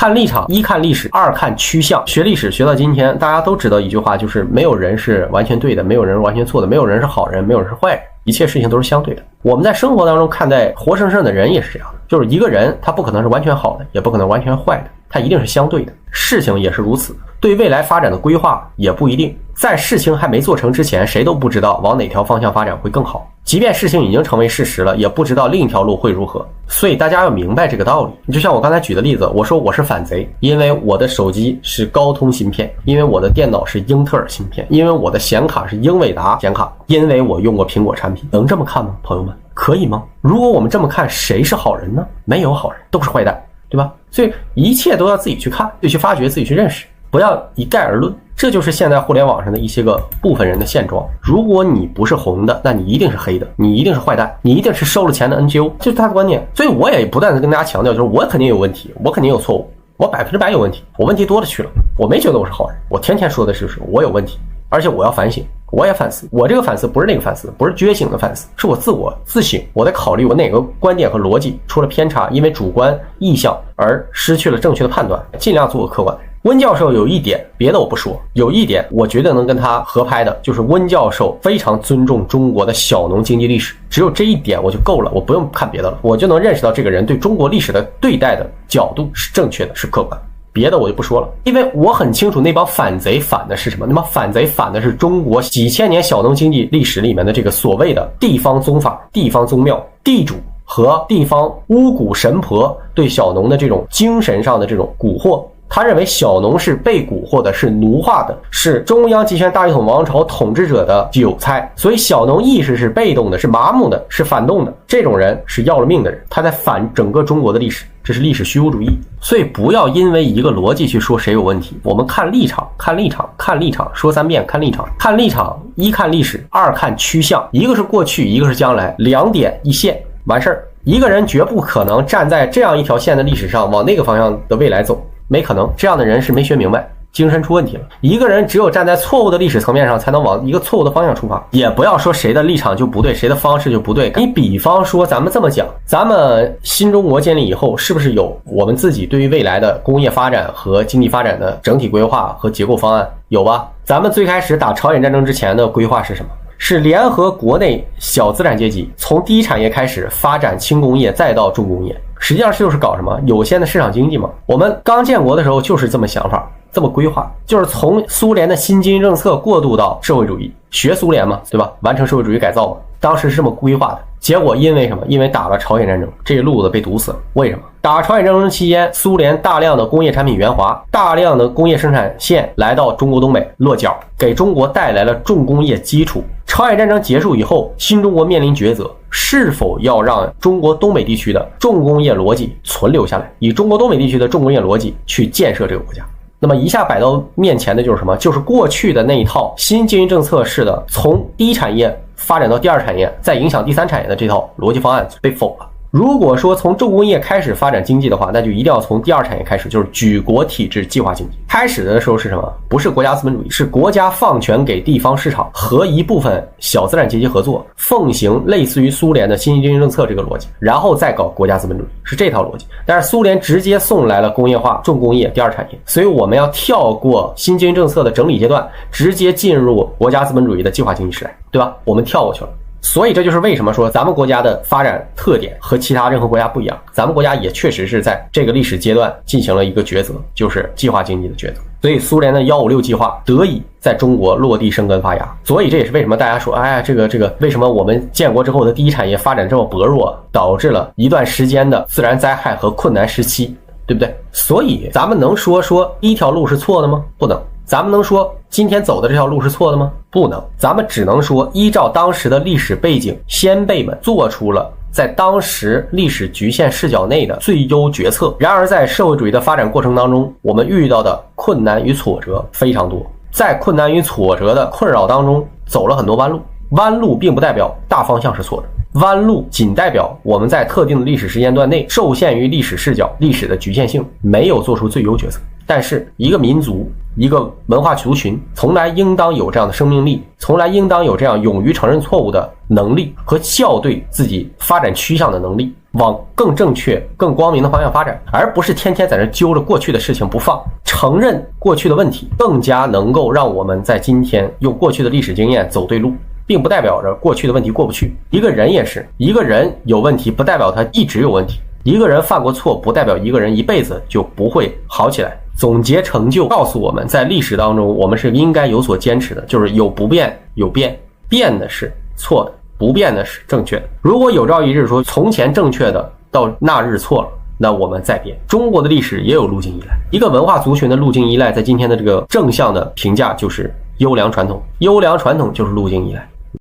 看立场，一看历史，二看趋向。学历史学到今天，大家都知道一句话，就是没有人是完全对的，没有人是完全错的，没有人是好人，没有人是坏人，一切事情都是相对的。我们在生活当中看待活生生的人也是这样的，就是一个人他不可能是完全好的，也不可能完全坏的，他一定是相对的。事情也是如此，对未来发展的规划也不一定，在事情还没做成之前，谁都不知道往哪条方向发展会更好，即便事情已经成为事实了，也不知道另一条路会如何。所以大家要明白这个道理。就像我刚才举的例子，我说我是反贼，因为我的手机是高通芯片，因为我的电脑是英特尔芯片，因为我的显卡是英伟达显卡，因为我用过苹果产品。能这么看吗，朋友们？可以吗？如果我们这么看，谁是好人呢？没有好人，都是坏蛋，对吧？所以一切都要自己去看，自己去发掘，自己去认识，不要一概而论。这就是现在互联网上的一些个部分人的现状。如果你不是红的，那你一定是黑的，你一定是坏蛋，你一定是收了钱的 NGO， 这是他的观念。所以我也不断的跟大家强调，就是我肯定有问题，我肯定有错误，我100%有问题，我问题多了去了，我没觉得我是好人，我天天说的就是我有问题，而且我要反省，我也反思。我这个反思不是那个反思，不是觉醒的反思，是我自省，我在考虑我哪个观点和逻辑出了偏差，因为主观意向而失去了正确的判断，尽量做个客观的人。温教授有一点，别的我不说，有一点我觉得能跟他合拍的，就是温教授非常尊重中国的小农经济历史，只有这一点我就够了，我不用看别的了，我就能认识到这个人对中国历史的对待的角度是正确的，是客观。别的我就不说了，因为我很清楚那帮反贼反的是什么。那么反贼反的是中国几千年小农经济历史里面的这个所谓的地方宗法、地方宗庙、地主和地方巫蛊神婆对小农的这种精神上的这种蛊惑。他认为小农是被蛊惑的，是奴化的，是中央集权大一统王朝统治者的韭菜，所以小农意识是被动的，是麻木的，是反动的。这种人是要了命的人，他在反整个中国的历史，这是历史虚无主义。所以不要因为一个逻辑去说谁有问题，我们看立场，看立场，看立场，说3遍，看立场，看立场，一看历史，二看趋向，一个是过去，一个是将来，两点一线，完事儿。一个人绝不可能站在这样一条线的历史上往那个方向的未来走，没可能，这样的人是没学明白，精神出问题了。一个人只有站在错误的历史层面上，才能往一个错误的方向出发。也不要说谁的立场就不对，谁的方式就不对。你比方说咱们这么讲，咱们新中国建立以后，是不是有我们自己对于未来的工业发展和经济发展的整体规划和结构方案？有吧？咱们最开始打朝鲜战争之前的规划是什么？是联合国内小资产阶级，从第一产业开始发展轻工业，再到重工业。实际上就是搞什么有限的市场经济嘛。我们刚建国的时候就是这么想法，这么规划，就是从苏联的新经济政策过渡到社会主义，学苏联嘛，对吧？完成社会主义改造嘛，当时是这么规划的。结果因为什么？因为打了朝鲜战争，这路子被堵死了。为什么？打朝鲜战争期间，苏联大量的工业产品援华，大量的工业生产线来到中国东北落脚，给中国带来了重工业基础。朝鲜战争结束以后，新中国面临抉择，是否要让中国东北地区的重工业逻辑存留下来，以中国东北地区的重工业逻辑去建设这个国家。那么一下摆到面前的就是什么？就是过去的那一套新经济政策式的从第一产业发展到第二产业，再影响第三产业的这套逻辑方案被否了。如果说从重工业开始发展经济的话，那就一定要从第二产业开始，就是举国体制计划经济。开始的时候是什么？不是国家资本主义，是国家放权给地方市场和一部分小资产阶级合作，奉行类似于苏联的新经济政策这个逻辑，然后再搞国家资本主义，是这套逻辑。但是苏联直接送来了工业化、重工业、第二产业，所以我们要跳过新经济政策的整理阶段，直接进入国家资本主义的计划经济时代，对吧？我们跳过去了。所以这就是为什么说咱们国家的发展特点和其他任何国家不一样，咱们国家也确实是在这个历史阶段进行了一个抉择，就是计划经济的抉择。所以苏联的156计划得以在中国落地生根发芽。所以这也是为什么大家说，哎呀，这个为什么我们建国之后的第一产业发展这么薄弱，导致了一段时间的自然灾害和困难时期，对不对？所以咱们能说第一条路是错的吗？不能。咱们能说今天走的这条路是错的吗？不能。咱们只能说依照当时的历史背景，先辈们做出了在当时历史局限视角内的最优决策。然而在社会主义的发展过程当中，我们遇到的困难与挫折非常多，在困难与挫折的困扰当中走了很多弯路。弯路并不代表大方向是错的，弯路仅代表我们在特定的历史时间段内受限于历史视角、历史的局限性，没有做出最优决策。但是一个民族一个文化族群从来应当有这样的生命力，从来应当有这样勇于承认错误的能力和校对自己发展趋向的能力，往更正确更光明的方向发展，而不是天天在这揪着过去的事情不放。承认过去的问题更加能够让我们在今天用过去的历史经验走对路，并不代表着过去的问题过不去。一个人也是，一个人有问题不代表他一直有问题，一个人犯过错不代表一个人一辈子就不会好起来。总结成就告诉我们，在历史当中我们是应该有所坚持的，就是有不变有变，变的是错的，不变的是正确的。如果有朝一日说从前正确的到那日错了，那我们再变。中国的历史也有路径依赖，一个文化族群的路径依赖在今天的这个正向的评价就是优良传统，优良传统就是路径依赖。